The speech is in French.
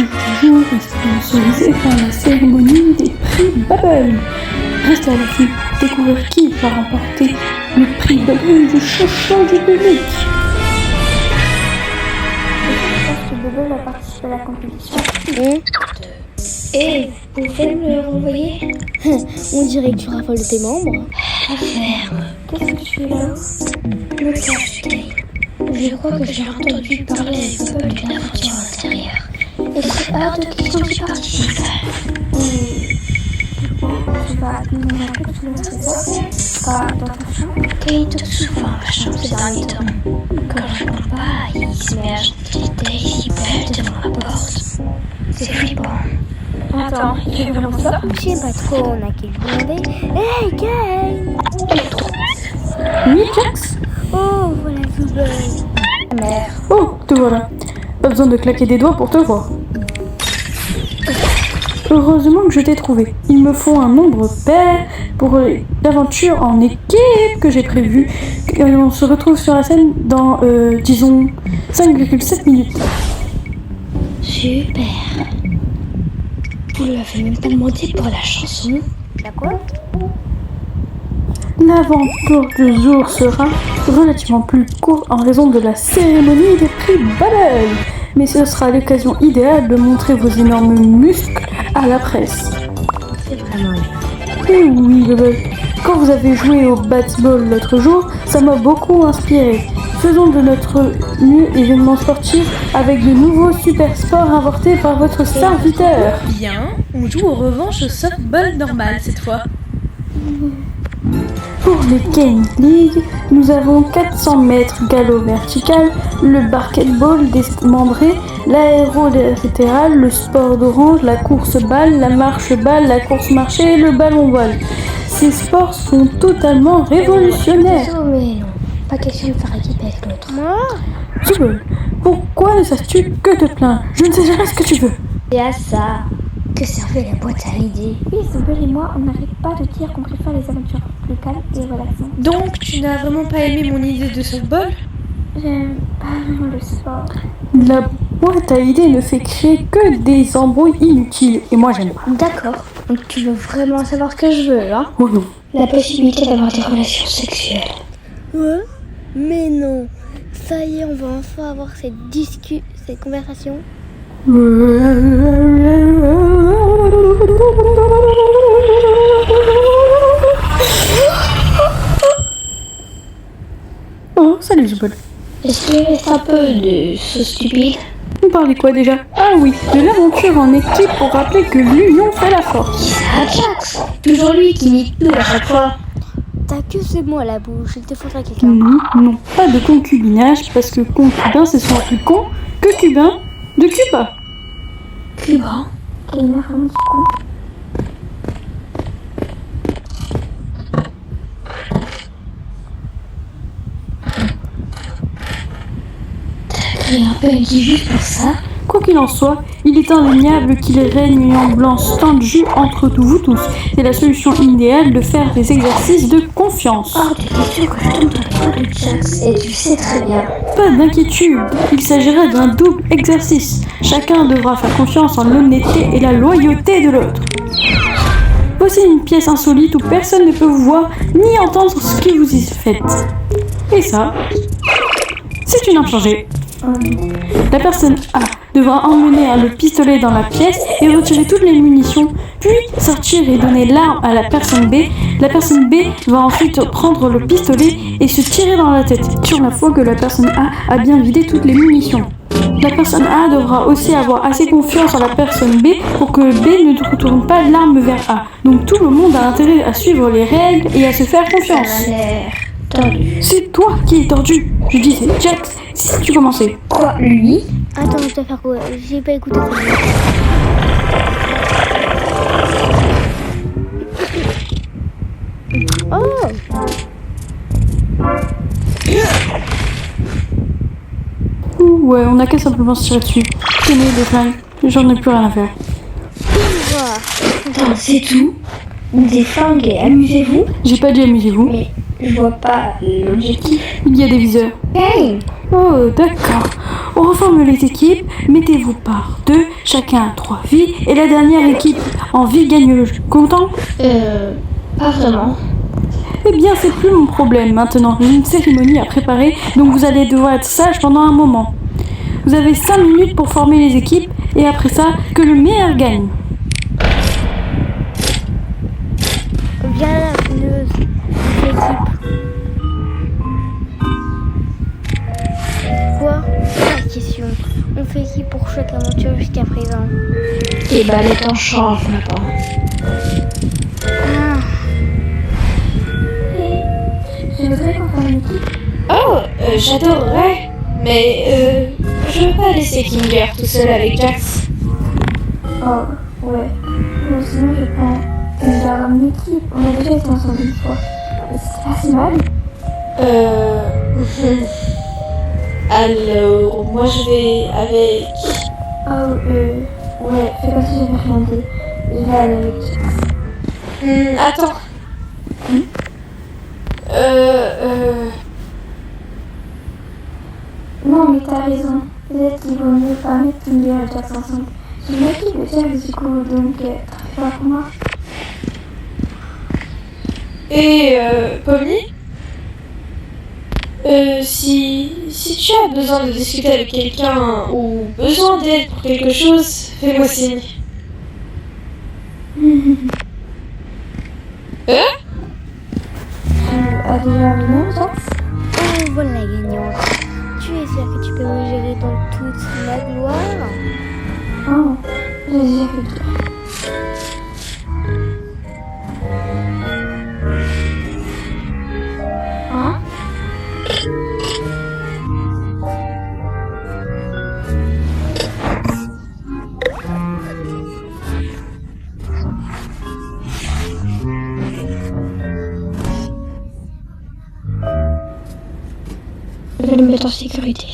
jour est sponsorisé par la cérémonie des prix Bubble. Restez à l'affût pour découvrir qui va remporter le prix Bubble du chouchou du public. J'espère que Bubble va participer à la compétition. Et vous pouvez me le renvoyer? On dirait que tu raffoles tes membres. La ferme. Qu'est-ce que tu fais là? Je me cache, Kay. Je crois que j'ai entendu parler avec Bubble d'une aventure à l'intérieur. Et c'est hors de question que je participe. Tu vas nous rappeler tout le monde, c'est ça? Pas dans ta chambre? Kay toque souvent à ma chambre ces derniers temps. Quand je réponds pas, il se met à jeter des tailles hyper devant ma porte. C'est flippant. Attends, tu veux vraiment ça? Je sais pas trop, on a qu'à lui demander. Hey, Kay! Oui, Jax? Oh, voilà Bubble. Mère. Oh, te voilà. Pas besoin de claquer des doigts pour te voir. Heureusement que je t'ai trouvé. Il me faut un nombre pair pour l'aventure en équipe que j'ai prévue. On se retrouve sur la scène dans, disons, 5,7 minutes. Super. Vous lui avez même pas demandé pour la chanson? La quoi? L'aventure du jour sera relativement plus courte en raison de la cérémonie des prix Bubble. Mais ce sera l'occasion idéale de montrer vos énormes muscles à la presse. C'est vraiment bien. Eh oui, Bubble. Quand vous avez joué au baseball l'autre jour, ça m'a beaucoup inspiré. Faisons de notre mieux événement sportif avec de nouveaux super sports inventés par votre serviteur. Bien, on joue en revanche au softball normal cette fois. Pour les Cane League, nous avons 400 mètres galop vertical, le basketball démembré, l'aéro-latéral, le sport d'orange, la course-balle, la marche-balle, la course-marché et le ballon-voile. Ces sports sont totalement révolutionnaires. Non, mais non. Pas question de faire équipe avec l'autre. Moi? Zubul, pourquoi ne sais-tu que te plaindre? Je ne sais jamais ce que tu veux. C'est à ça. Que servait la boîte à idées? Oui, Zubul et moi, on n'arrête pas de dire qu'on préfère les aventures plus calmes et relaxantes. Donc, tu n'as vraiment pas aimé mon idée de softball? J'aime pas vraiment le sport. La boîte à idées ne fait créer que des embrouilles inutiles, et moi j'aime pas. D'accord. Donc tu veux vraiment savoir ce que je veux, hein? Oh non. La possibilité d'avoir des relations sexuelles. Ouais? Mais non. Ça y est, on va enfin avoir cette conversation. Oh, salut Zubul. Est-ce qu'il reste un peu de ce stupide? On parlait quoi déjà? Ah oui, de l'aventure en équipe pour rappeler que l'union fait la force. Ah, Jax! Toujours lui qui nie tout à chaque fois. T'as que ce mot à la bouche, il te faudra quelqu'un. Non, non, pas de concubinage, parce que concubin c'est souvent plus con que cubain de Cuba. Cuba? Quelle mère vraiment du con. T'as créé un peu une juste pour ça? Quoi qu'il en soit, il est indéniable qu'il règne une ambiance tendue entre vous tous. C'est la solution idéale de faire des exercices de confiance. Hors de question que je tombe dans les bras de Jax, et tu sais très bien. Pas d'inquiétude, il s'agira d'un double exercice. Chacun devra faire confiance en l'honnêteté et la loyauté de l'autre. Voici une pièce insolite où personne ne peut vous voir ni entendre ce que vous y faites. Et ça, c'est une arme chargée. La personne A devra emmener le pistolet dans la pièce et retirer toutes les munitions, puis sortir et donner l'arme à la personne B. La personne B va ensuite prendre le pistolet et se tirer dans la tête, sur la fois que la personne A a bien vidé toutes les munitions. La personne A devra aussi avoir assez confiance en la personne B pour que B ne retourne pas l'arme vers A. Donc tout le monde a intérêt à suivre les règles et à se faire confiance. Ça a l'air tordu. C'est toi qui es tordu. Je dis c'est Jax, si tu commençais. Quoi, lui? Attends, je dois faire quoi? J'ai pas écouté ça. Oh! Ouais, on a qu'à simplement se tirer dessus. Tenez les flingues, j'en ai plus rien à faire. Wow. Attends, c'est tout? des flingues et amusez-vous. J'ai pas dit amusez-vous. Mais je vois pas l'objectif. Il y a des viseurs. Hey! Oh, d'accord. On reforme les équipes. Mettez-vous par deux, chacun a 3 vies. Et la dernière équipe en vie gagne le jeu. Content? Pas vraiment. Eh bien, c'est plus mon problème maintenant. J'ai une cérémonie à préparer, donc vous allez devoir être sage pendant un moment. Vous avez 5 minutes pour former les équipes, et après ça, que le meilleur gagne. Viens là, fineuse. L'équipe. Quoi? C'est la question. On fait équipe pour chaque aventure jusqu'à présent. Et bah les temps changent maintenant. Ah, Je voudrais qu'on fasse une équipe. Oh, j'adorerais. Mais je veux pas laisser Kinger tout seul avec Jax. Oh, ouais. Mais sinon, je prends une garde en équipe. On a déjà été ensemble une fois. Et c'est pas si mal. Alors, moi je vais avec... Oh, ouais, fais comme si j'avais rien dit. Je vais aller avec Jax. Attends. Non, mais t'as raison. Peut-être qu'il vaut mieux pas mettre Kinder et Jax ensemble. J'ai une équipe de Jax du coup, donc t'as fait pas pour moi. Et Pomni, si tu as besoin de discuter avec quelqu'un ou besoin d'aide pour quelque chose, fais-moi signe. Tu as déjà un nom, Jax? oh, voilà la gagnante. Tu es sûr que tu peux me gérer dans toute la gloire? Oh, j'ai déjà fait le tour. Hein? Je vais le mettre en sécurité.